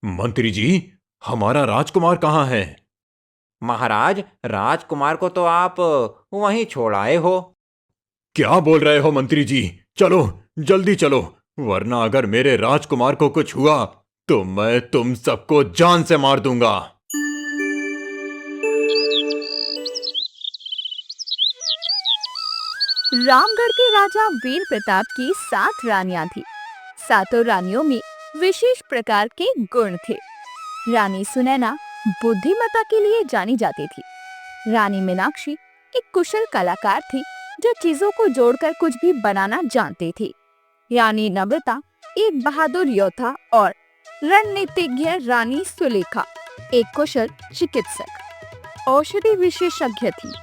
मंत्री जी, हमारा राजकुमार कहाँ है? महाराज, राजकुमार को तो आप वहीं छोड़ आए हो। क्या बोल रहे हो मंत्री जी? चलो, जल्दी चलो, वरना अगर मेरे राजकुमार को कुछ हुआ तो मैं तुम सबको जान से मार दूंगा। रामगढ़ के राजा वीर प्रताप की 7 रानियां थी। सातों रानियों में विशेष प्रकार के गुण थे। रानी सुनैना बुद्धिमत्ता के लिए जानी जाती थी। रानी मीनाक्षी एक कुशल कलाकार थी जो चीजों को जोड़कर कुछ भी बनाना जानती थी। रानी नम्रता एक बहादुर योद्धा और रणनीतिज्ञ। रानी सुलेखा एक कुशल चिकित्सक औषधि विशेषज्ञ थी।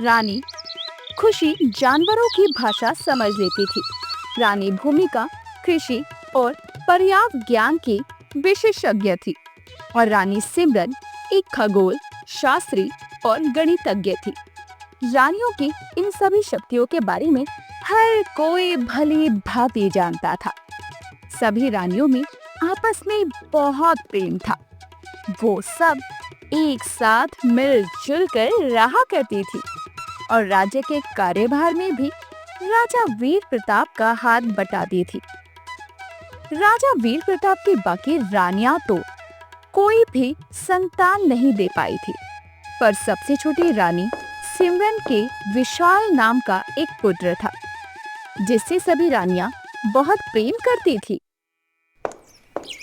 रानी खुशी जानवरों की भाषा समझ लेती थी। रानी भूमिका कृषि और पर्यावरण ज्ञान की विशेषज्ञ थी और रानी सिमरन एक खगोल शास्त्री और गणितज्ञ थी। रानियों की इन सभी शक्तियों के बारे में हर कोई भली भांति जानता था। सभी रानियों में आपस में बहुत प्रेम था। वो सब एक साथ मिलजुल कर रहा करती थी और राज्य के कार्यभार में भी राजा वीर प्रताप का हाथ बटाती थी। राजा वीर प्रताप की बाकी रानियां तो कोई भी संतान नहीं दे पाई थी, पर सबसे छोटी रानी सिमरन के विशाल नाम का एक पुत्र था, जिससे सभी रानियां बहुत प्रेम करती थी।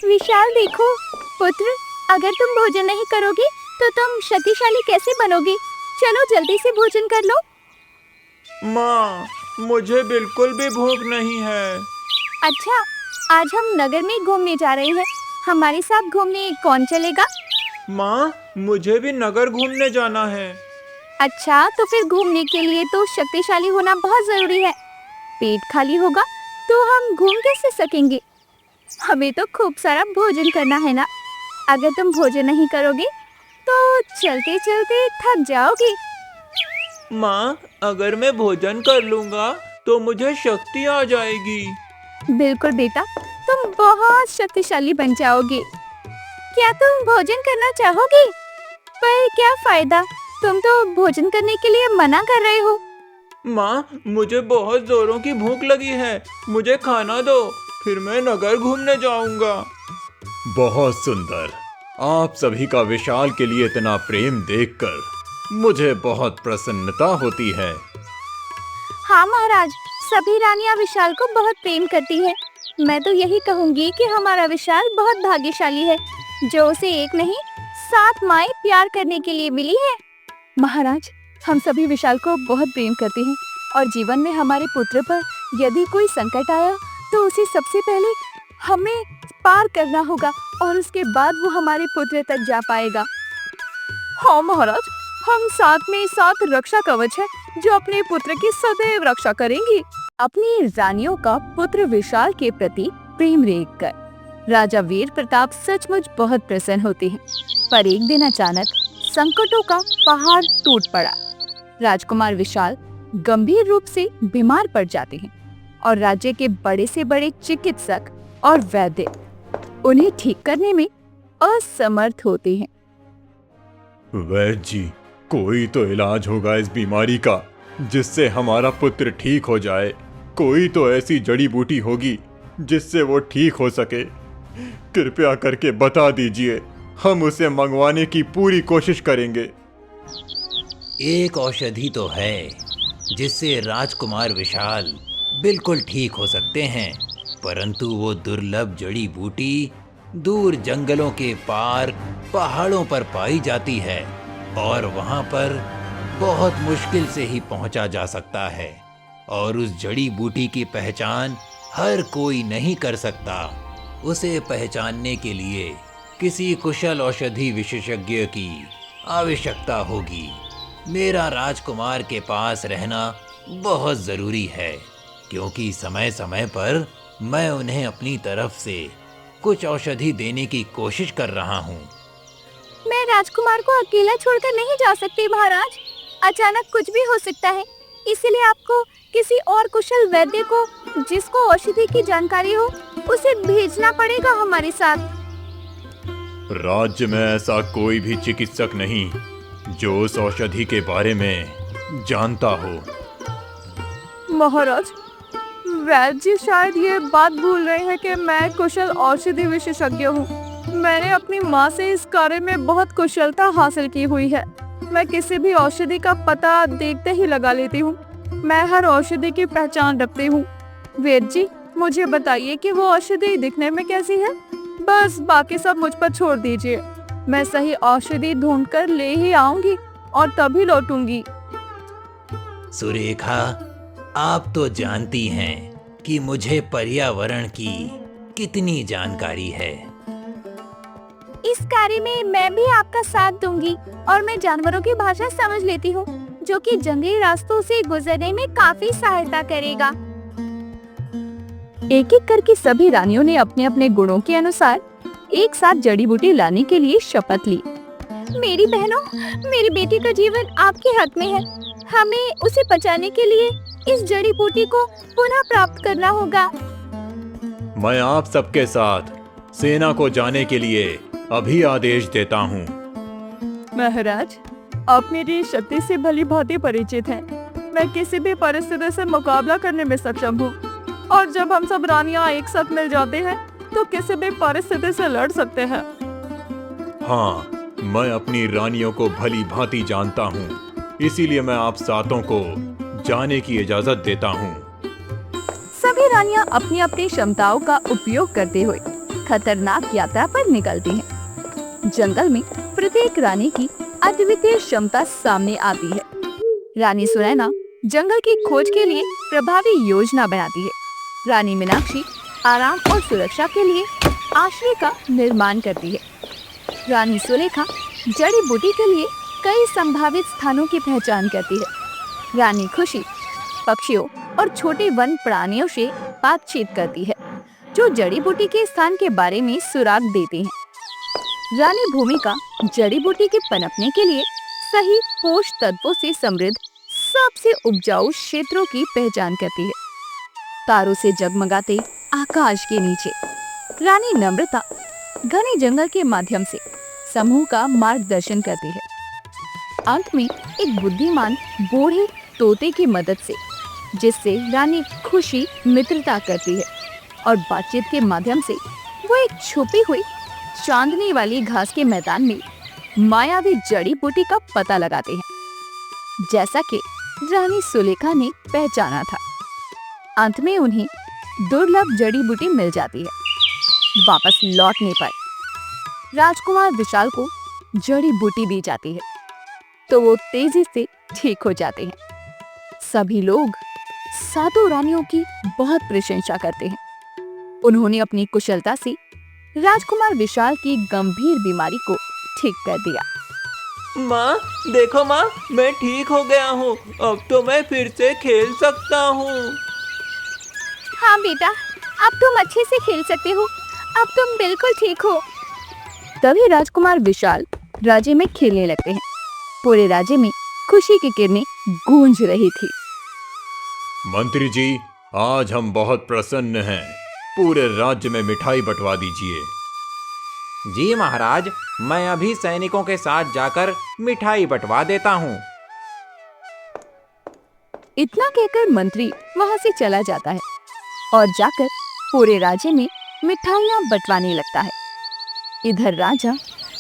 विशाल, देखो पुत्र, अगर तुम भोजन नहीं करोगे तो तुम शक्तिशाली कैसे बनोगे? चलो जल्दी से भोजन कर लो। माँ, मुझे बिल्कुल भी भूख नहीं है। अच्छा, आज हम नगर में घूमने जा रहे हैं, हमारे साथ घूमने कौन चलेगा? माँ, मुझे भी नगर घूमने जाना है। अच्छा, तो फिर घूमने के लिए तो शक्तिशाली होना बहुत जरूरी है। पेट खाली होगा तो हम घूम कैसे सकेंगे? हमें तो खूब सारा भोजन करना है ना। अगर तुम भोजन नहीं करोगे तो चलते चलते थक जाओगे। माँ, अगर मैं भोजन कर लूँगा तो मुझे शक्ति आ जाएगी। बिल्कुल बेटा, तुम बहुत शक्तिशाली बन जाओगे। क्या तुम भोजन करना चाहोगे? पर क्या फायदा, तुम तो भोजन करने के लिए मना कर रहे हो। माँ, मुझे बहुत जोरों की भूख लगी है, मुझे खाना दो, फिर मैं नगर घूमने जाऊंगा। बहुत सुंदर। आप सभी का विशाल के लिए इतना प्रेम देखकर मुझे बहुत प्रसन्नता होती है। हाँ महाराज, सभी रानियां विशाल को बहुत प्रेम करती हैं। मैं तो यही कहूँगी कि हमारा विशाल बहुत भाग्यशाली है, जो उसे एक नहीं 7 माएं प्यार करने के लिए मिली है। महाराज, हम सभी विशाल को बहुत प्रेम करते हैं और जीवन में हमारे पुत्र पर यदि कोई संकट आया तो उसे सबसे पहले हमें पार करना होगा और उसके बाद वो हमारे पुत्र तक जा पाएगा। हाँ महाराज, हम साथ में 7 रक्षा कवच है जो अपने पुत्र की सदैव रक्षा करेंगी। अपनी रानियों का पुत्र विशाल के प्रति प्रेम देखकर राजा वीर प्रताप सचमुच बहुत प्रसन्न होते हैं। पर एक दिन अचानक संकटों का पहाड़ टूट पड़ा। राजकुमार विशाल गंभीर रूप से बीमार पड़ जाते हैं और राज्य के बड़े से बड़े चिकित्सक और वैद्य उन्हें ठीक करने में असमर्थ होते हैं। वैद्य जी, कोई तो इलाज होगा इस बीमारी का जिससे हमारा पुत्र ठीक हो जाए। कोई तो ऐसी जड़ी बूटी होगी जिससे वो ठीक हो सके। कृपया करके बता दीजिए, हम उसे मंगवाने की पूरी कोशिश करेंगे। एक औषधि तो है जिससे राजकुमार विशाल बिल्कुल ठीक हो सकते हैं, परंतु वो दुर्लभ जड़ी बूटी दूर जंगलों के पार पहाड़ों पर पाई जाती है और वहाँ पर बहुत मुश्किल से ही पहुँचा जा सकता है और उस जड़ी बूटी की पहचान हर कोई नहीं कर सकता। उसे पहचानने के लिए किसी कुशल औषधि विशेषज्ञ की आवश्यकता होगी। मेरा राजकुमार के पास रहना बहुत ज़रूरी है, क्योंकि समय समय पर मैं उन्हें अपनी तरफ से कुछ औषधि देने की कोशिश कर रहा हूँ। मैं राजकुमार को अकेला छोड़कर नहीं जा सकती महाराज। अचानक कुछ भी हो सकता है, इसीलिए आपको किसी और कुशल वैद्य को, जिसको औषधि की जानकारी हो, उसे भेजना पड़ेगा हमारे साथ। राज्य में ऐसा कोई भी चिकित्सक नहीं जो उस औषधि के बारे में जानता हो। महाराज, वैद्य जी शायद ये बात भूल रहे हैं कि मैं कुशल औषधि विशेषज्ञ हूँ। मैंने अपनी माँ से इस कार्य में बहुत कुशलता हासिल की हुई है। मैं किसी भी औषधि का पता देखते ही लगा लेती हूँ। मैं हर औषधि की पहचान रखती हूँ। वैद्य जी, मुझे बताइए कि वो औषधि दिखने में कैसी है। बस बाकी सब मुझ पर छोड़ दीजिए। मैं सही औषधि ढूंढकर ले ही आऊंगी और तभी लौटूंगी। सुरेखा, आप तो जानती हैं कि मुझे पर्यावरण की कितनी जानकारी है। इस कार्य में मैं भी आपका साथ दूंगी और मैं जानवरों की भाषा समझ लेती हूँ, जो कि जंगली रास्तों से गुजरने में काफी सहायता करेगा। एक एक करके सभी रानियों ने अपने अपने गुणों के अनुसार एक साथ जड़ी बूटी लाने के लिए शपथ ली। मेरी बहनों, मेरी बेटी का जीवन आपके हाथ में है। हमें उसे बचाने के लिए इस जड़ी बूटी को पुनः प्राप्त करना होगा। मैं आप सबके साथ सेना को जाने के लिए अभी आदेश देता हूँ। महाराज, आप मेरी शक्ति से भली भांति परिचित हैं। मैं किसी भी परिस्थिति से मुकाबला करने में सक्षम हूँ और जब हम सब रानियां एक साथ मिल जाते हैं तो किसी भी परिस्थिति से लड़ सकते हैं। हाँ, मैं अपनी रानियों को भली भांति जानता हूँ, इसीलिए मैं आप सातों को जाने की इजाजत देता हूँ। सभी रानियां अपनी अपनी क्षमताओं का उपयोग करते हुए खतरनाक यात्रा पर निकलती हैं। जंगल में प्रत्येक रानी की अद्वितीय क्षमता सामने आती है। रानी सुनैना जंगल की खोज के लिए प्रभावी योजना बनाती है। रानी मीनाक्षी आराम और सुरक्षा के लिए आश्रय का निर्माण करती है। रानी सुलेखा जड़ी बूटी के लिए कई संभावित स्थानों की पहचान करती है। रानी खुशी पक्षियों और छोटे वन प्राणियों से बातचीत करती है, जो जड़ी बूटी के स्थान के बारे में सुराग देते हैं। रानी भूमिका जड़ी बूटी के पनपने के लिए सही पोषक तत्वों से समृद्ध सबसे उपजाऊ क्षेत्रों की पहचान करती है। तारों से जगमगाते आकाश के नीचे रानी नम्रता घने जंगल के माध्यम से समूह का मार्गदर्शन करती है। अंत में एक बुद्धिमान बूढ़े तोते की मदद से, जिससे रानी खुशी मित्रता करती है और बातचीत के माध्यम से वो एक छुपी हुई चांदनी वाली घास के मैदान में मायावी जड़ी बूटी का पता लगाते हैं, जैसा कि रानी सुलेखा ने पहचाना था। अंत में उन्हें दुर्लभ जड़ी बूटी मिल जाती है। वापस लौटने पर राजकुमार विशाल को जड़ी बूटी दी जाती है, तो वो तेजी से ठीक हो जाते हैं। सभी लोग सातों रानियों की बहुत प्रशंसा करते हैं। उन्होंने अपनी कुशलता से राजकुमार विशाल की गंभीर बीमारी को ठीक कर दिया। माँ, देखो माँ, मैं ठीक हो गया हूँ। अब तो मैं फिर से खेल सकता हूँ। हाँ बेटा, अब तुम अच्छे से खेल सकते हो। अब तुम बिल्कुल ठीक हो। तभी राजकुमार विशाल राज्य में खेलने लगते हैं। पूरे राज्य में खुशी की किरणें गूंज रही थी। मंत्री जी, आज हम बहुत प्रसन्न हैं। पूरे राज्य में मिठाई बंटवा दीजिए। जी महाराज, मैं अभी सैनिकों के साथ जाकर मिठाई बंटवा देता हूँ। इतना कहकर मंत्री वहाँ से चला जाता है और जाकर पूरे राज्य में मिठाइयाँ बंटवाने लगता है। इधर राजा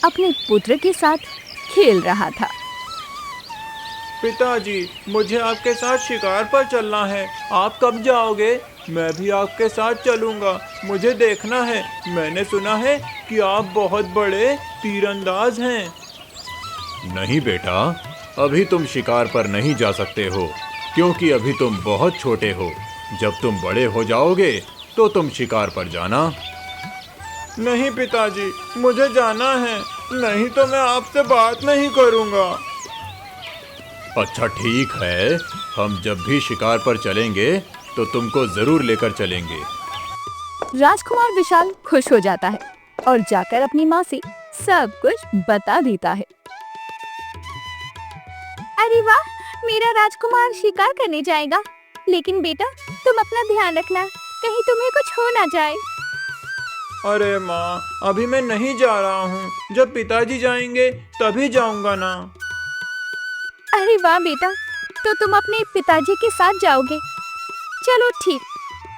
अपने पुत्र के साथ खेल रहा था। पिताजी, मुझे आपके साथ शिकार पर चलना है। आप कब जाओगे? मैं भी आपके साथ चलूंगा। मुझे देखना है। मैंने सुना है कि आप बहुत बड़े तीरंदाज हैं। नहीं बेटा, अभी तुम शिकार पर नहीं जा सकते हो, क्योंकि अभी तुम बहुत छोटे हो। जब तुम बड़े हो जाओगे तो तुम शिकार पर जाना। नहीं पिताजी, मुझे जाना है, नहीं तो मैं आपसे बात नहीं करूंगा। अच्छा ठीक है, हम जब भी शिकार पर चलेंगे तो तुमको जरूर लेकर चलेंगे। राजकुमार विशाल खुश हो जाता है और जाकर अपनी माँ से सब कुछ बता देता है। अरे वाह, मेरा राजकुमार शिकार करने जाएगा। लेकिन बेटा, तुम अपना ध्यान रखना, कहीं तुम्हें कुछ हो ना जाए। अरे माँ, अभी मैं नहीं जा रहा हूँ, जब पिताजी जाएंगे तभी जाऊंगा ना। अरे वाह बेटा, तो तुम अपने पिताजी के साथ जाओगे। चलो ठीक,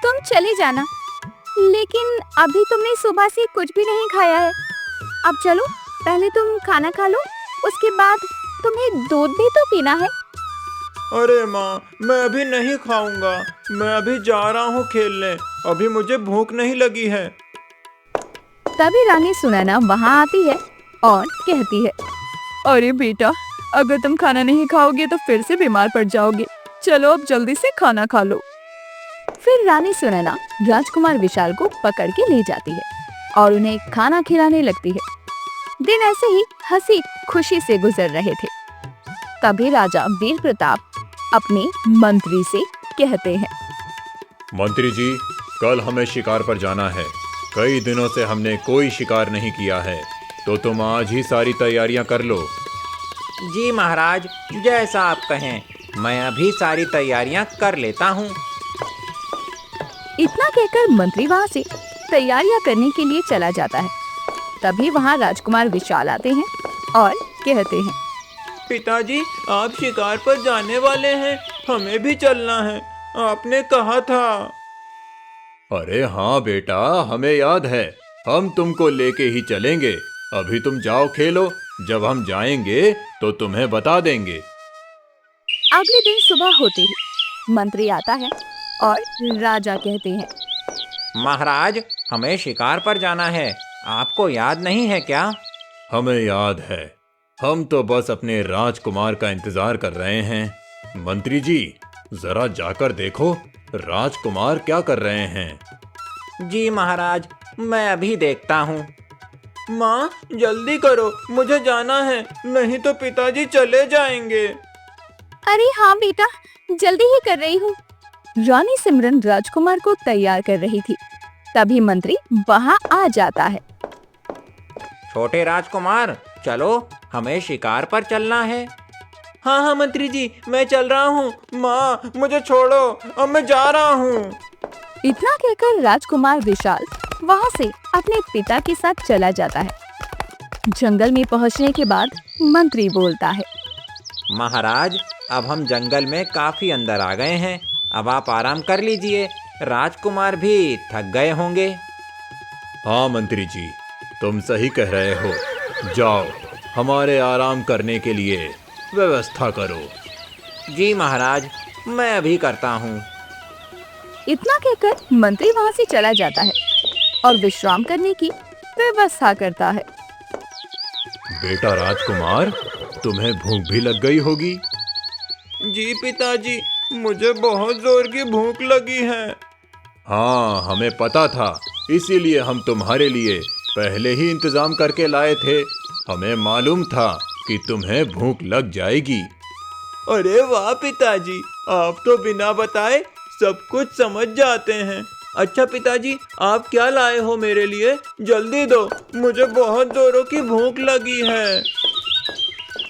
तुम चले जाना। लेकिन अभी तुमने सुबह से कुछ भी नहीं खाया है। अब चलो, पहले तुम खाना खा लो, उसके बाद तुम्हें दूध भी तो पीना है। अरे माँ, मैं अभी नहीं खाऊंगा, मैं अभी जा रहा हूँ खेलने, अभी मुझे भूख नहीं लगी है। तभी रानी सुनैना वहाँ आती है और कहती है, अरे बेटा, अगर तुम खाना नहीं खाओगे तो फिर से बीमार पड़ जाओगे। चलो अब जल्दी से खाना खा लो। फिर रानी सुनैना राजकुमार विशाल को पकड़ के ले जाती है और उन्हें खाना खिलाने लगती है। दिन ऐसे ही हंसी खुशी से गुजर रहे थे। तभी राजा वीर प्रताप अपने मंत्री से कहते हैं, मंत्री जी, कल हमें शिकार पर जाना है। कई दिनों से हमने कोई शिकार नहीं किया है, तो तुम आज ही सारी तैयारियां कर लो। जी महाराज, जैसा आप कहें, मैं अभी सारी तैयारियां कर लेता हूँ। इतना कहकर मंत्री वहाँ से तैयारियां करने के लिए चला जाता है। तभी वहाँ राजकुमार विशाल आते हैं और कहते हैं, पिताजी, आप शिकार पर जाने वाले हैं, हमें भी चलना है, आपने कहा था। अरे हाँ बेटा, हमें याद है, हम तुमको लेके ही चलेंगे। अभी तुम जाओ खेलो, जब हम जाएंगे तो तुम्हें बता देंगे। अगले दिन सुबह होते ही मंत्री आता है और राजा कहते हैं, महाराज, हमें शिकार पर जाना है, आपको याद नहीं है क्या? हमें याद है, हम तो बस अपने राजकुमार का इंतजार कर रहे हैं। मंत्री जी, जरा जाकर देखो, राजकुमार क्या कर रहे हैं। जी महाराज, मैं अभी देखता हूँ। माँ, जल्दी करो, मुझे जाना है, नहीं तो पिताजी चले जाएंगे। अरे हाँ बेटा, जल्दी ही कर रही हूँ। रानी सिमरन राजकुमार को तैयार कर रही थी। तभी मंत्री वहाँ आ जाता है। छोटे राजकुमार, चलो, हमें शिकार पर चलना है। हाँ हाँ मंत्री जी, मैं चल रहा हूँ। माँ, मुझे छोड़ो, अब मैं जा रहा हूँ। इतना कहकर राजकुमार विशाल वहाँ से अपने पिता के साथ चला जाता है। जंगल में पहुँचने के बाद मंत्री बोलता है, महाराज, अब हम जंगल में काफी अंदर आ गए हैं, अब आप आराम कर लीजिए, राजकुमार भी थक गए होंगे। हाँ मंत्री जी, तुम सही कह रहे हो। जाओ, हमारे आराम करने के लिए व्यवस्था करो। जी महाराज, मैं अभी करता हूँ। इतना कहकर मंत्री वहाँ से चला जाता है और विश्राम करने की व्यवस्था करता है। बेटा राजकुमार, तुम्हें भूख भी लग गई होगी। जी पिताजी, मुझे बहुत जोर की भूख लगी है। हाँ, हमें पता था, इसीलिए हम तुम्हारे लिए पहले ही इंतजाम करके लाए थे। हमें मालूम था कि तुम्हें भूख लग जाएगी। अरे वाह पिताजी, आप तो बिना बताए सब कुछ समझ जाते हैं। अच्छा पिताजी, आप क्या लाए हो मेरे लिए? जल्दी दो, मुझे बहुत जोरों की भूख लगी है।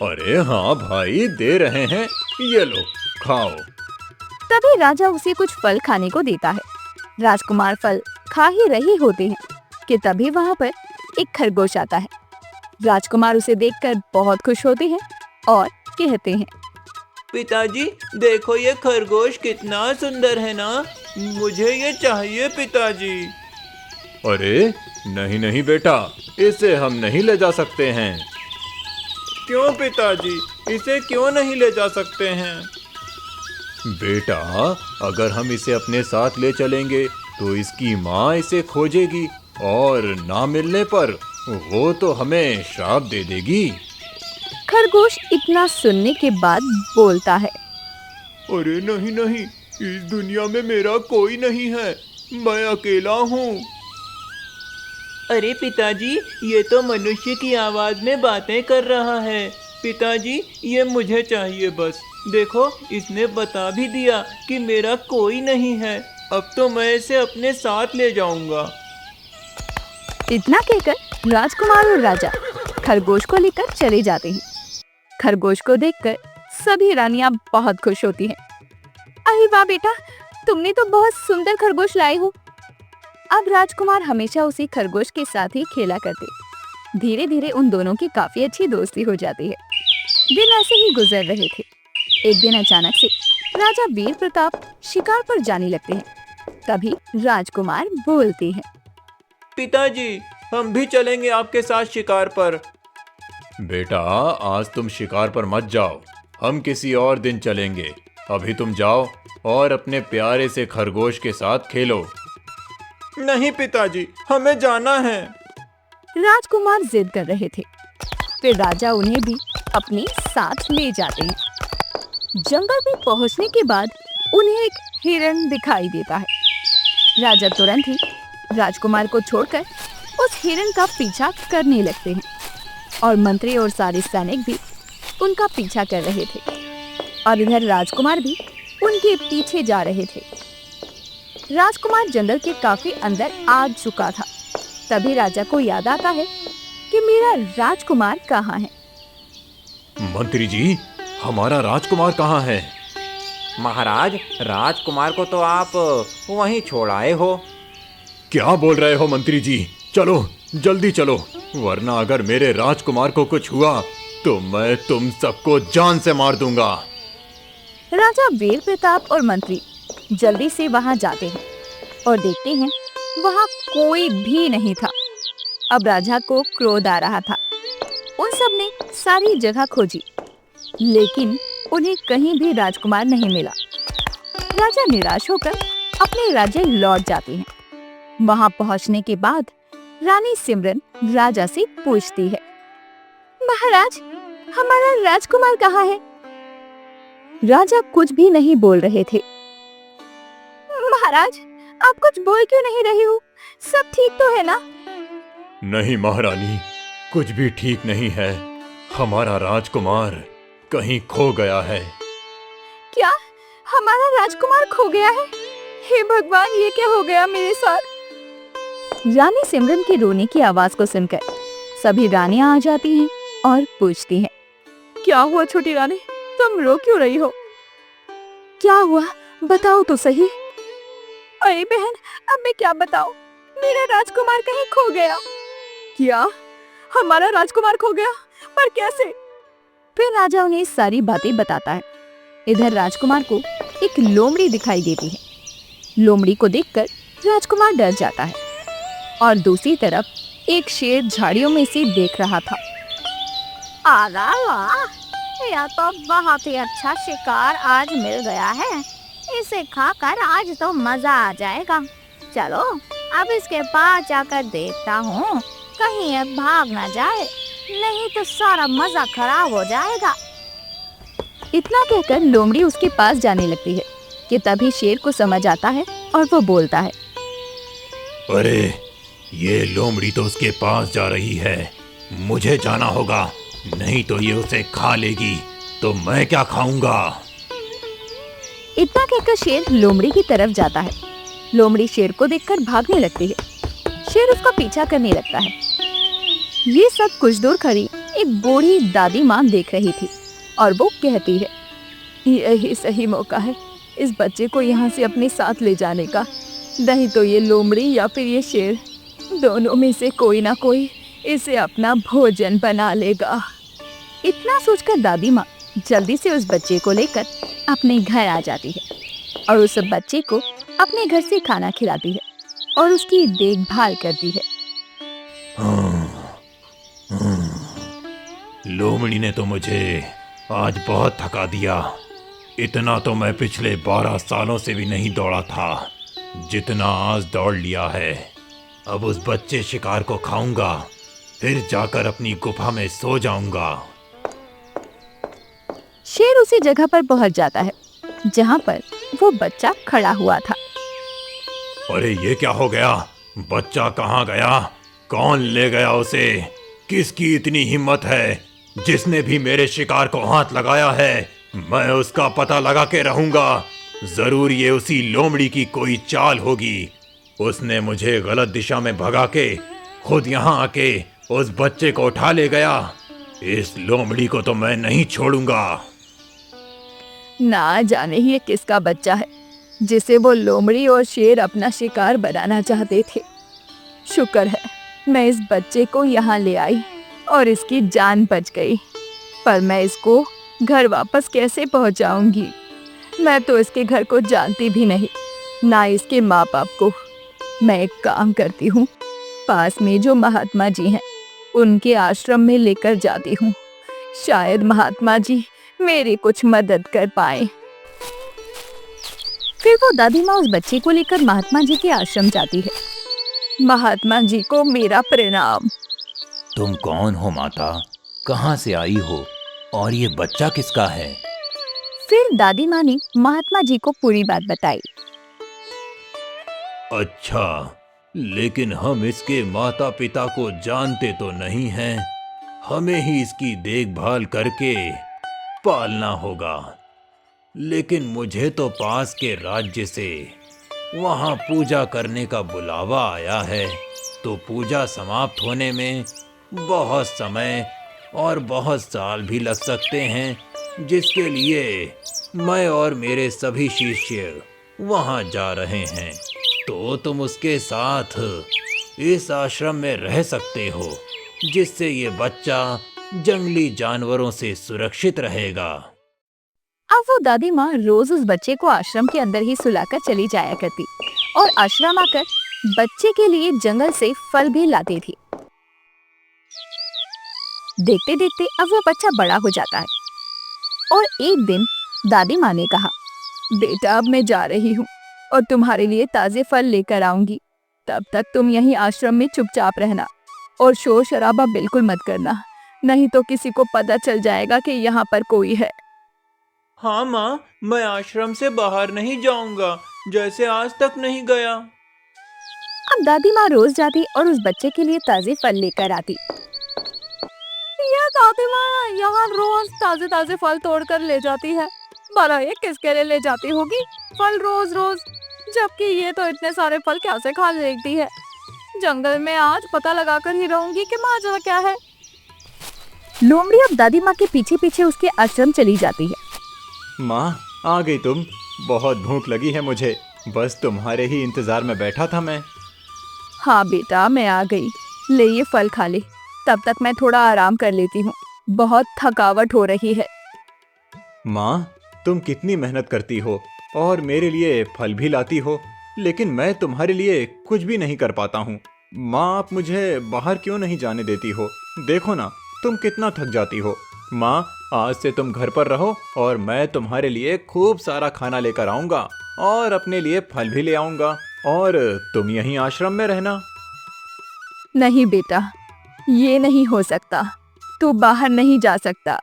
अरे हाँ भाई, दे रहे हैं, ये लो, खाओ। तभी राजा उसे कुछ फल खाने को देता है। राजकुमार फल खा ही रहे होते हैं कि तभी वहाँ पर एक खरगोश आता है। राजकुमार उसे देखकर बहुत खुश होते हैं और कहते हैं, पिताजी, देखो ये खरगोश कितना सुंदर है ना, मुझे ये चाहिए पिताजी। अरे नहीं नहीं बेटा, इसे हम नहीं ले जा सकते हैं। क्यों पिताजी, इसे क्यों नहीं ले जा सकते हैं? बेटा, अगर हम इसे अपने साथ ले चलेंगे तो इसकी माँ इसे खोजेगी और ना मिलने पर वो तो हमें श्राप दे देगी। खरगोश इतना सुनने के बाद बोलता है, अरे नहीं नहीं, इस दुनिया में मेरा कोई नहीं है, मैं अकेला हूँ। अरे पिताजी, ये तो मनुष्य की आवाज में बातें कर रहा है। पिताजी, ये मुझे चाहिए बस। देखो, इसने बता भी दिया कि मेरा कोई नहीं है। अब तो मैं इसे अपने साथ ले जाऊंगा। इतना कहकर राजकुमार और राजा खरगोश को लेकर चले जाते हैं। खरगोश को देखकर सभी रानियां बहुत खुश होती हैं। अरे वाह बेटा, तुमने तो बहुत सुंदर खरगोश लाए हो। अब राजकुमार हमेशा उसी खरगोश के साथ ही खेला करते। धीरे धीरे उन दोनों की काफी अच्छी दोस्ती हो जाती है। दिन ऐसे ही गुजर रहे थे। एक दिन अचानक से राजा वीर प्रताप शिकार पर जाने लगते हैं। तभी राजकुमार बोलते हैं, पिताजी, हम भी चलेंगे आपके साथ शिकार पर। बेटा, आज तुम शिकार पर मत जाओ, हम किसी और दिन चलेंगे। अभी तुम जाओ और अपने प्यारे से खरगोश के साथ खेलो। नहीं पिताजी, हमें जाना है। राजकुमार जिद कर रहे थे। फिर राजा उन्हें भी अपने साथ ले जाते हैं। जंगल में पहुंचने के बाद उन्हें एक हिरण दिखाई देता है। राजा तुरंत ही राजकुमार को छोड़कर उस हिरण का पीछा करने लगते हैं और मंत्री और सारे सैनिक भी उनका पीछा कर रहे थे और इधर राजकुमार भी उनके पीछे जा रहे थे। राजकुमार जंगल के काफी अंदर आ चुका था। तभी राजा को याद आता है कि मेरा राजकुमार कहाँ है। मंत्री जी, हमारा राजकुमार कहाँ है? महाराज, राजकुमार को तो आप वहीं छोड़ आए हो। क्या बोल रहे हो मंत्री जी? चलो, जल्दी चलो, वरना अगर मेरे राजकुमार को कुछ हुआ तो मैं तुम सबको जान से मार दूंगा। राजा वीर प्रताप और मंत्री जल्दी से वहां जाते हैं और देखते हैं वहां कोई भी नहीं था। अब राजा को क्रोध आ रहा था। उन सब ने सारी जगह खोजी, लेकिन उन्हें कहीं भी राजकुमार नहीं मिला। राजा निराश होकर अपने राज्य लौट जाते हैं। वहां पहुंचने के बाद रानी सिमरन राजा से पूछती है, महाराज, हमारा राजकुमार कहाँ है? राजा कुछ भी नहीं बोल रहे थे। महाराज, आप कुछ बोल क्यों नहीं रहे हो? सब ठीक तो है ना? नहीं महारानी, कुछ भी ठीक नहीं है। हमारा राजकुमार कहीं खो गया है। क्या हमारा राजकुमार खो गया है? हे भगवान, ये क्या हो गया मेरे साथ? रानी सिमरन के रोने की आवाज को सुनकर सभी रानियां आ जाती हैं और पूछती हैं, क्या हुआ छोटी रानी, तुम रो क्यों रही हो? क्या हुआ, बताओ तो सही। अरे बहन, अब मैं क्या बताऊं, मेरा राजकुमार कहीं खो गया। क्या हमारा राजकुमार खो गया? पर कैसे? फिर राजा उन्हें सारी बातें बताता है। इधर राजकुमार को एक लोमड़ी दिखाई देती है। लोमड़ी को देखकर राजकुमार डर जाता है और दूसरी तरफ एक शेर झाड़ियों में से देख रहा था। आला वाह, यह तो बहुत ही अच्छा शिकार आज मिल गया है। इसे खाकर आज तो मजा आ जाएगा। चलो, अब इसके पास जाकर देखता हूँ, कहीं ये भाग ना जाए, नहीं तो सारा मजा खराब हो जाएगा। इतना कहकर लोमड़ी उसके पास जाने लगती है कि तभी शेर को समझ आता है और वो बोलता है, अरे, ये लोमड़ी तो उसके पास जा रही है, मुझे जाना होगा, नहीं तो ये उसे खा लेगी, तो मैं क्या खाऊंगा? इतना कहकर शेर लोमड़ी की तरफ जाता है। लोमड़ी शेर को देखकर भागने लगती है। शेर उसका पीछा करने लगता है। ये सब कुछ दूर खड़ी एक बूढ़ी दादी माँ देख रही थी और वो कहती है, यही सही मौका है इस बच्चे को यहाँ से अपने साथ ले जाने का, नहीं तो ये लोमड़ी या फिर ये शेर, दोनों में से कोई ना कोई इसे अपना भोजन बना लेगा। इतना सोचकर दादी माँ जल्दी से उस बच्चे को लेकर अपने घर आ जाती है और उस बच्चे को अपने घर से खाना खिलाती है और उसकी देखभाल करती है। लोमड़ी ने तो मुझे आज बहुत थका दिया। इतना तो मैं पिछले 12 सालों से भी नहीं दौड़ा था, जितना आज दौड़ लिया है। अब उस बच्चे शिकार को खाऊंगा, फिर जाकर अपनी गुफा में सो जाऊंगा। शेर उसी जगह पर पहुंच जाता है जहां पर वो बच्चा खड़ा हुआ था। अरे ये क्या हो गया? बच्चा कहाँ गया? कौन ले गया उसे? किसकी इतनी हिम्मत है? जिसने भी मेरे शिकार को हाथ लगाया है, मैं उसका पता लगा के रहूंगा। जरूर ये उसी लोमड़ी की कोई चाल होगी। उसने मुझे गलत दिशा में भगा के खुद यहाँ आके उस बच्चे को उठा ले गया। इस लोमड़ी को तो मैं नहीं छोड़ूंगा। ना जाने ये किसका बच्चा है, जिसे वो लोमड़ी और शेर अपना शिकार बनाना चाहते थे। शुक्र है मैं इस बच्चे को यहाँ ले आई और इसकी जान बच गई, पर मैं इसको घर वापस कैसे पहुँचाऊंगी? मैं तो इसके घर को जानती भी नहीं, ना इसके माँ बाप को। मैं एक काम करती हूँ, पास में जो महात्मा जी हैं उनके आश्रम में लेकर जाती हूँ। शायद महात्मा जी मेरी कुछ मदद कर पाए। फिर वो दादी माँ उस बच्चे को लेकर महात्मा जी के आश्रम जाती है। महात्मा जी को मेरा प्रणाम। तुम कौन हो माता? कहाँ से आई हो? और ये बच्चा किसका है? फिर दादी माँ ने महात्मा जी को पूरी बात बताई। अच्छा, लेकिन हम इसके माता पिता को जानते तो नहीं हैं। हमें ही इसकी देखभाल करके पालना होगा। लेकिन मुझे तो पास के राज्य से वहाँ पूजा करने का बुलावा आया है, तो पूजा समाप्त होने में बहुत समय और बहुत साल भी लग सकते हैं, जिसके लिए मैं और मेरे सभी शिष्य वहाँ जा रहे हैं। तो तुम उसके साथ इस आश्रम में रह सकते हो, जिससे ये बच्चा जंगली जानवरों से सुरक्षित रहेगा। अब वो दादी माँ रोज उस बच्चे को आश्रम के अंदर ही सुलाकर चली जाया करती और आश्रम आकर बच्चे के लिए जंगल से फल भी लाती थी। देखते देखते अब वो बच्चा बड़ा हो जाता है और एक दिन दादी माँ ने कहा, बेटा अब मैं जा रही हूँ और तुम्हारे लिए ताजे फल लेकर आऊंगी। तब तक तुम यहीं आश्रम में चुपचाप रहना और शोर शराबा बिल्कुल मत करना, नहीं तो किसी को पता चल जाएगा कि यहाँ पर कोई है। हाँ माँ, मैं आश्रम से बाहर नहीं जाऊंगा, जैसे आज तक नहीं गया। अब दादी माँ रोज जाती और उस बच्चे के लिए ताजे फल लेकर आती। यह दादी माँ यहाँ रोज ताजे ताजे फल तोड़कर ले जाती है, भला ये किसके लिए ले जाती होगी फल रोज रोज, जबकि ये तो इतने सारे फल कैसे खा लेती है। जंगल में आज पता लगाकर ही रहूंगी कि माजरा क्या है। लोमड़ी अब दादी माँ के पीछे पीछे उसके आश्रम चली जाती है। माँ, आ गई तुम? बहुत भूख लगी है मुझे, बस तुम्हारे ही इंतजार में बैठा था मैं। हाँ बेटा, मैं आ गई, ले ये फल खा ले, तब तक मैं थोड़ा आराम कर लेती हूँ, बहुत थकावट हो रही है। माँ, तुम कितनी मेहनत करती हो और मेरे लिए फल भी लाती हो, लेकिन मैं तुम्हारे लिए कुछ भी नहीं कर पाता हूँ। माँ, आप मुझे बाहर क्यों नहीं जाने देती हो? देखो ना, तुम कितना थक जाती हो। माँ, आज से तुम घर पर रहो और मैं तुम्हारे लिए खूब सारा खाना लेकर आऊँगा और अपने लिए फल भी ले आऊँगा, और तुम यहीं आश्रम में रहना। नहीं बेटा, ये नहीं हो सकता, तू बाहर नहीं जा सकता।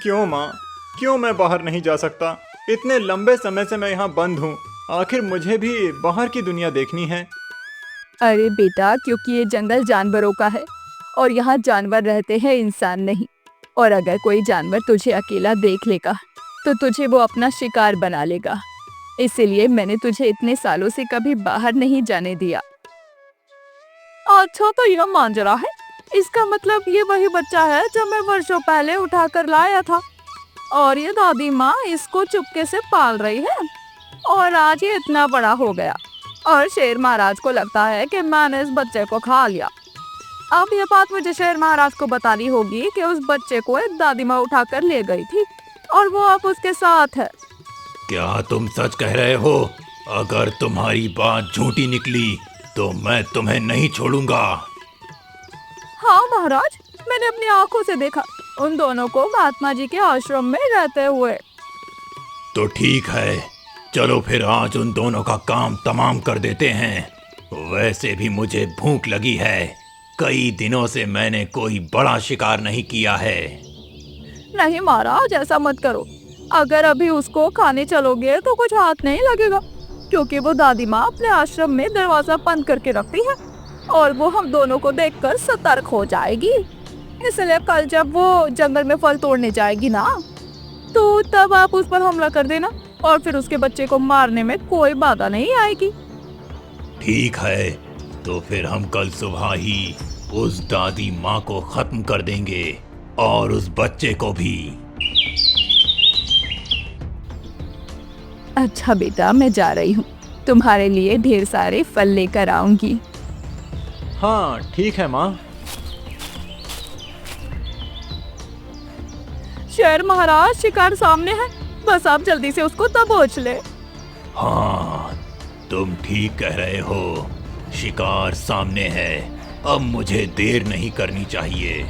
क्यों माँ, क्यों मैं बाहर नहीं जा सकता? इतने लंबे समय से मैं यहाँ बंद हूँ, आखिर मुझे भी बाहर की दुनिया देखनी है। अरे बेटा, क्योंकि ये जंगल जानवरों का है और यहाँ जानवर रहते हैं, इंसान नहीं। और अगर कोई जानवर तुझे अकेला देख लेगा तो तुझे वो अपना शिकार बना लेगा, इसीलिए मैंने तुझे इतने सालों से कभी बाहर नहीं जाने दिया। अच्छा, तो यह मांजरा है, इसका मतलब ये वही बच्चा है जो मैं वर्षों पहले उठा कर लाया था, और ये दादी माँ इसको चुपके से पाल रही है, और आज ये इतना बड़ा हो गया और शेर महाराज को लगता है कि मैंने इस बच्चे को खा लिया। अब ये बात मुझे शेर महाराज को बतानी होगी कि उस बच्चे को एक दादी माँ उठा कर ले गई थी और वो अब उसके साथ है। क्या तुम सच कह रहे हो? अगर तुम्हारी बात झूठी निकली तो मैं तुम्हें नहीं छोड़ूंगा। हाँ महाराज, मैंने अपनी आंखों से देखा उन दोनों को महात्मा जी के आश्रम में रहते हुए। तो ठीक है, चलो फिर आज उन दोनों का काम तमाम कर देते हैं। वैसे भी मुझे भूख लगी है, कई दिनों से मैंने कोई बड़ा शिकार नहीं किया है। नहीं महाराज, ऐसा मत करो, अगर अभी उसको खाने चलोगे तो कुछ हाथ नहीं लगेगा, क्योंकि वो दादी माँ अपने आश्रम में दरवाजा बंद करके रखती है और वो हम दोनों को देखकर सतर्क हो जाएगी। इसलिए कल जब वो जंगल में फल तोड़ने जाएगी ना, तो तब आप उस पर हमला कर देना और फिर उसके बच्चे को मारने में कोई बाधा नहीं आएगी। ठीक है, तो फिर हम कल सुबह ही उस दादी माँ को खत्म कर देंगे और उस बच्चे को भी। अच्छा बेटा, मैं जा रही हूँ। तुम्हारे लिए ढेर सारे फल लेकर आऊंगी। हाँ ठीक है माँ। शेर महाराज, शिकार सामने है, बस आप जल्दी से उसको दबोच ले। हाँ, तुम ठीक कह रहे हो, शिकार सामने है। अब मुझे देर नहीं करनी चाहिए।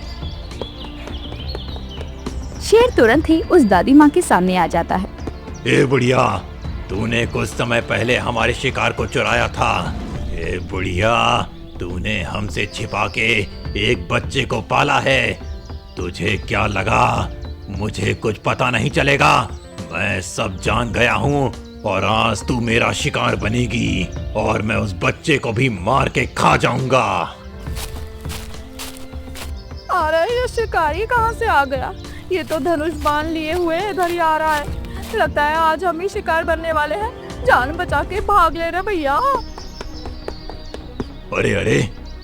शेर तुरंत ही उस दादी माँ के सामने आ जाता है। ए बुढ़िया, तूने कुछ समय पहले हमारे शिकार को चुराया था। ए बुढ़िया, तूने हमसे छिपा के एक बच्चे को पाला है। तुझे क्या लगा मुझे कुछ पता नहीं चलेगा? मैं सब जान गया हूँ और आज तू मेरा शिकार बनेगी और मैं उस बच्चे को भी मार के खा जाऊंगा। अरे ये शिकारी कहाँ से आ गया? ये तो धनुष बाण लिए हुए इधर ही आ रहा है। लगता है आज हम ही शिकार बनने वाले हैं। जान बचा के भाग ले रहे भैया। अरे अरे,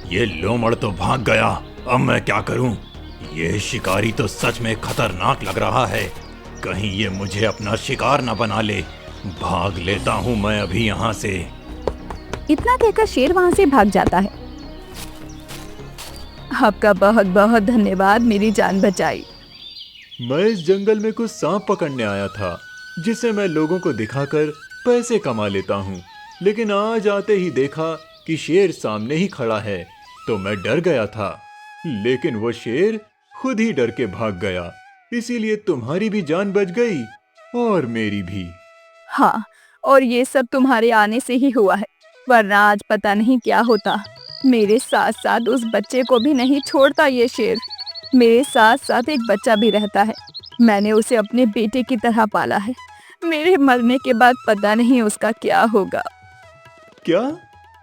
ये लोमड़ तो भाग गया। अब मैं क्या करूं? ये शिकारी तो सच में खतरनाक लग रहा है। कहीं ये मुझे अपना शिकार न बना ले। भाग लेता हूं मैं अभी यहाँ से। इतना कहकर शेर वहाँ से भाग जाता है। आपका बहुत बहुत धन्यवाद, मेरी जान बचाई। मैं इस जंगल में कुछ सांप पकड़ने आया था, जिसे मैं लोगों को दिखाकर पैसे कमा लेता हूँ। लेकिन आज आते ही देखा कि शेर सामने ही खड़ा है, तो मैं डर गया था। लेकिन वो शेर खुद ही डर के भाग गया, इसीलिए तुम्हारी भी जान बच गई और मेरी भी। हाँ, और ये सब तुम्हारे आने से ही हुआ है, वरना आज पता नहीं क्या होता। मेरे साथ साथ उस बच्चे को भी नहीं छोड़ता ये शेर। मेरे साथ साथ एक बच्चा भी रहता है। मैंने उसे अपने बेटे की तरह पाला है। मेरे मरने के बाद पता नहीं उसका क्या होगा। क्या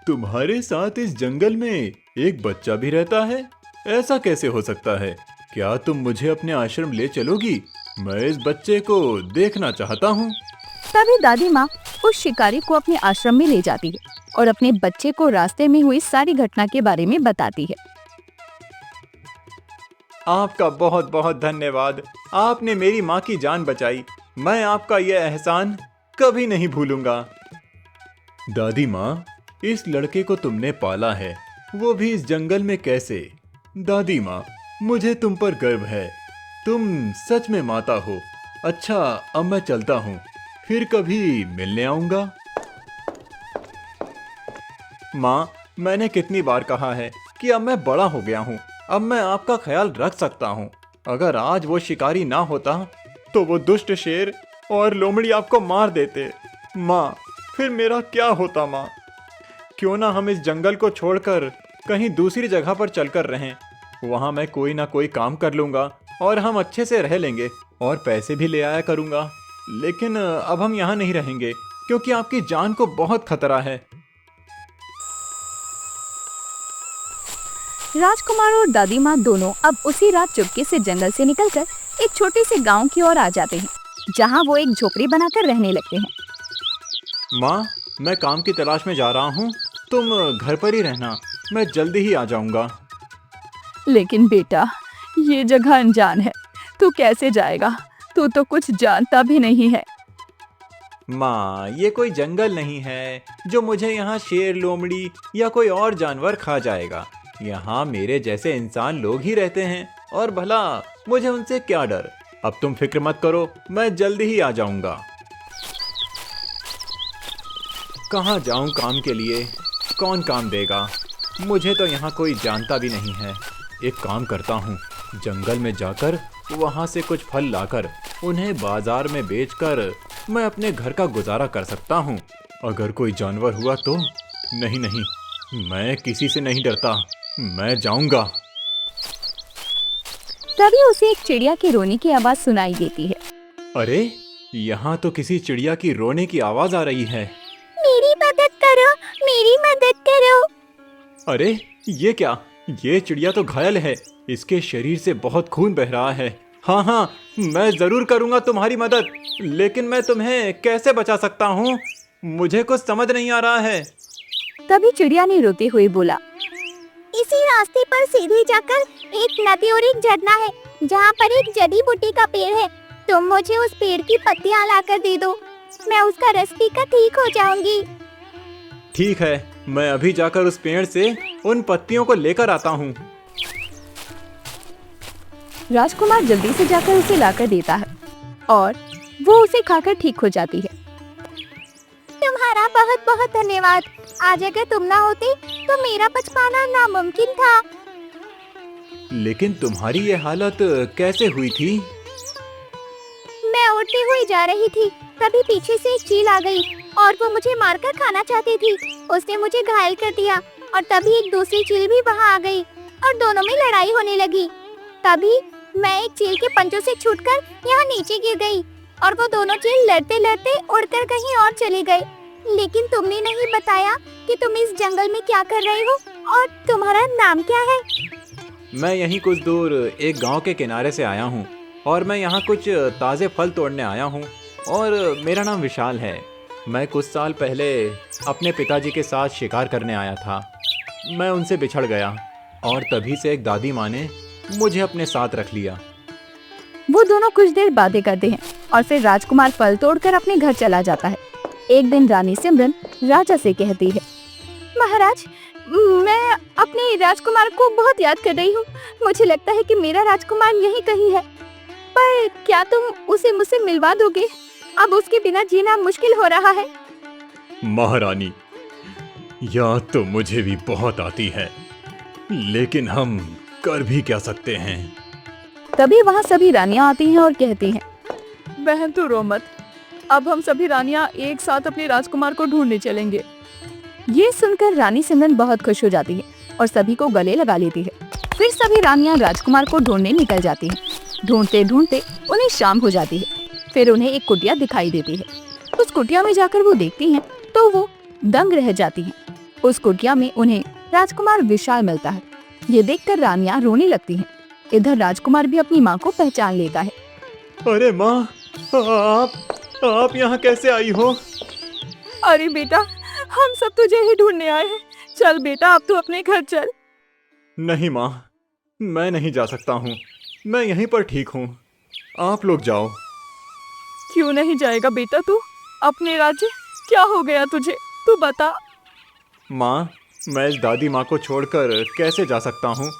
तुम्हारे साथ इस जंगल में एक बच्चा भी रहता है? ऐसा कैसे हो सकता है? क्या तुम मुझे अपने आश्रम ले चलोगी? मैं इस बच्चे को देखना चाहता हूँ। तभी दादी माँ उस शिकारी को अपने आश्रम में ले जाती है और अपने बच्चे को रास्ते में हुई सारी घटना के बारे में बताती है। आपका बहुत बहुत धन्यवाद। आपने मेरी माँ की जान बचाई। मैं आपका यह एहसान कभी नहीं भूलूंगा। दादी माँ, इस लड़के को तुमने पाला है, वो भी इस जंगल में कैसे? दादी माँ, मुझे तुम पर गर्व है। तुम सच में माता हो। अच्छा, अब मैं चलता हूँ, फिर कभी मिलने आऊंगा। माँ, मैंने कितनी बार कहा है कि अब मैं बड़ा हो गया हूँ। अब मैं आपका ख्याल रख सकता हूँ। अगर आज वो शिकारी ना होता तो वो दुष्ट शेर और लोमड़ी आपको मार देते। माँ, फिर मेरा क्या होता? माँ, क्यों ना हम इस जंगल को छोड़कर कहीं दूसरी जगह पर चलकर रहें। वहाँ मैं कोई ना कोई काम कर लूँगा और हम अच्छे से रह लेंगे और पैसे भी ले आया करूँगा। लेकिन अब हम यहाँ नहीं रहेंगे क्योंकि आपकी जान को बहुत खतरा है। राजकुमार और दादी माँ दोनों अब उसी रात चुपके से जंगल से निकलकर एक छोटे से गांव की ओर आ जाते हैं, जहां वो एक झोपड़ी बनाकर रहने लगते हैं। माँ, मैं काम की तलाश में जा रहा हूँ। तुम घर पर ही रहना, मैं जल्दी ही आ जाऊँगा। लेकिन बेटा, ये जगह अनजान है, तू कैसे जाएगा? तू तो कुछ जानता भी नहीं है। माँ, ये कोई जंगल नहीं है जो मुझे यहाँ शेर, लोमड़ी या कोई और जानवर खा जाएगा। यहाँ मेरे जैसे इंसान लोग ही रहते हैं और भला मुझे उनसे क्या डर। अब तुम फिक्र मत करो, मैं जल्दी ही आ जाऊंगा। कहाँ जाऊं काम के लिए? कौन काम देगा? मुझे तो यहाँ कोई जानता भी नहीं है। एक काम करता हूँ, जंगल में जाकर वहाँ से कुछ फल लाकर उन्हें बाजार में बेचकर मैं अपने घर का गुजारा कर सकता हूँ। अगर कोई जानवर हुआ तो? नहीं नहीं, मैं किसी से नहीं डरता। मैं जाऊंगा। तभी उसे एक चिड़िया के रोने की आवाज सुनाई देती है। अरे, यहाँ तो किसी चिड़िया की रोने की आवाज आ रही है। मेरी मदद करो, मेरी मदद करो। अरे, ये क्या? ये चिड़िया तो घायल है। इसके शरीर से बहुत खून बह रहा है। हाँ हाँ, मैं जरूर करूँगा तुम्हारी मदद, लेकिन मैं तुम्हें कैसे बचा सकता हूँ? मुझे कुछ समझ नहीं आ रहा है। तभी चिड़िया ने रोते हुए बोला, इसी रास्ते पर सीधे जाकर एक नदी और एक झरना है, जहाँ पर एक जड़ी बूटी का पेड़ है। तुम मुझे उस पेड़ की पत्तियाँ लाकर दे दो। मैं उसका रस पीकर ठीक हो जाऊंगी। ठीक है, मैं अभी जाकर उस पेड़ से उन पत्तियों को लेकर आता हूँ। राजकुमार जल्दी से जाकर उसे लाकर देता है और वो उसे खाकर ठीक हो जाती है। तुम्हारा बहुत बहुत धन्यवाद। आज अगर तुम ना होती तो मेरा बच पाना नामुमकिन था। लेकिन तुम्हारी ये हालत कैसे हुई थी? मैं उड़ती हुई जा रही थी, तभी पीछे से एक चील आ गई और वो मुझे मारकर खाना चाहती थी। उसने मुझे घायल कर दिया और तभी एक दूसरी चील भी वहाँ आ गई और दोनों में लड़ाई होने लगी। तभी मैं एक चील के पंजों से छूटकर यहाँ नीचे गिर गई और वो दोनों चील लड़ते लड़ते उड़कर कहीं और चले गए। लेकिन तुमने नहीं बताया कि तुम इस जंगल में क्या कर रहे हो और तुम्हारा नाम क्या है? मैं यहीं कुछ दूर एक गांव के किनारे से आया हूँ और मैं यहाँ कुछ ताज़े फल तोड़ने आया हूँ और मेरा नाम विशाल है। मैं कुछ साल पहले अपने पिताजी के साथ शिकार करने आया था। मैं उनसे बिछड़ गया और तभी से एक दादी माँ ने मुझे अपने साथ रख लिया। वो दोनों कुछ देर बातें करते हैं और फिर राजकुमार फल तोड़कर अपने घर चला जाता है। एक दिन रानी सिमरन राजा से कहती है, महाराज, मैं अपने राजकुमार को बहुत याद कर रही हूँ। मुझे लगता है कि मेरा राजकुमार यहीं कहीं है, पर क्या तुम उसे मुझसे मिलवा दोगे? अब उसके बिना जीना मुश्किल हो रहा है। महारानी, याद तो मुझे भी बहुत आती है, लेकिन हम कर भी क्या सकते हैं। तभी वहाँ सभी रानियाँ आती हैं और कहती हैं, बहन तो रो मत, अब हम सभी रानियाँ एक साथ अपने राजकुमार को ढूंढने चलेंगे। ये सुनकर रानी सिमरन बहुत खुश हो जाती है और सभी को गले लगा लेती है। फिर सभी रानियाँ राजकुमार को ढूंढने निकल जाती हैं। ढूंढते ढूंढते उन्हें शाम हो जाती है। फिर उन्हें एक कुटिया दिखाई देती है। उस कुटिया में जाकर वो देखती हैं तो वो दंग रह जाती हैं। उस कुटिया में उन्हें राजकुमार विशाल मिलता है। ये देखकर रानियां रोने लगती हैं। इधर राजकुमार भी अपनी माँ को पहचान लेता है। अरे माँ, आप यहाँ कैसे आई हो? अरे बेटा, हम सब तुझे ही ढूंढने आए हैं। चल बेटा, अब तू अपने घर चल। नहीं माँ, मैं नहीं जा सकता हूँ। मैं यहीं पर ठीक हूँ, आप लोग जाओ। क्यों नहीं जाएगा बेटा तू अपने राज्य? क्या हो गया तुझे, तू बता। माँ, मैं इस दादी माँ को छोड़कर कैसे जा सकता हूँ?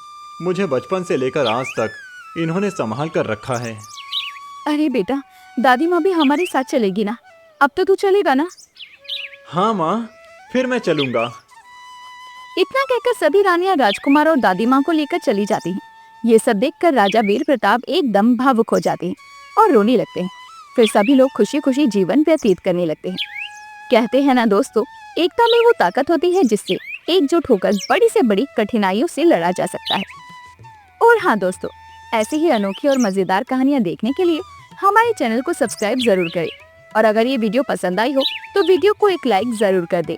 मुझे बचपन से लेकर आज तक इन्होंने संभाल कर रखा है। अरे बेटा, दादी माँ भी हमारे साथ चलेगी ना। अब तो तू चलेगा ना? हाँ माँ, फिर मैं चलूँगा। इतना कहकर सभी रानियां राजकुमार और दादी माँ को लेकर चली जाती हैं। ये सब देखकर राजा वीर प्रताप एकदम भावुक हो जाते हैं और रोने लगते हैं। फिर सभी लोग खुशी खुशी जीवन व्यतीत करने लगते हैं। कहते हैं ना दोस्तों, एकता में वो ताकत होती है जिससे एकजुट होकर बड़ी से बड़ी कठिनाइयों से लड़ा जा सकता है। और हाँ दोस्तों, ऐसी ही अनोखी और मजेदार कहानियाँ देखने के लिए हमारे चैनल को सब्सक्राइब जरूर करें और अगर ये वीडियो पसंद आई हो तो वीडियो को एक लाइक जरूर कर दें।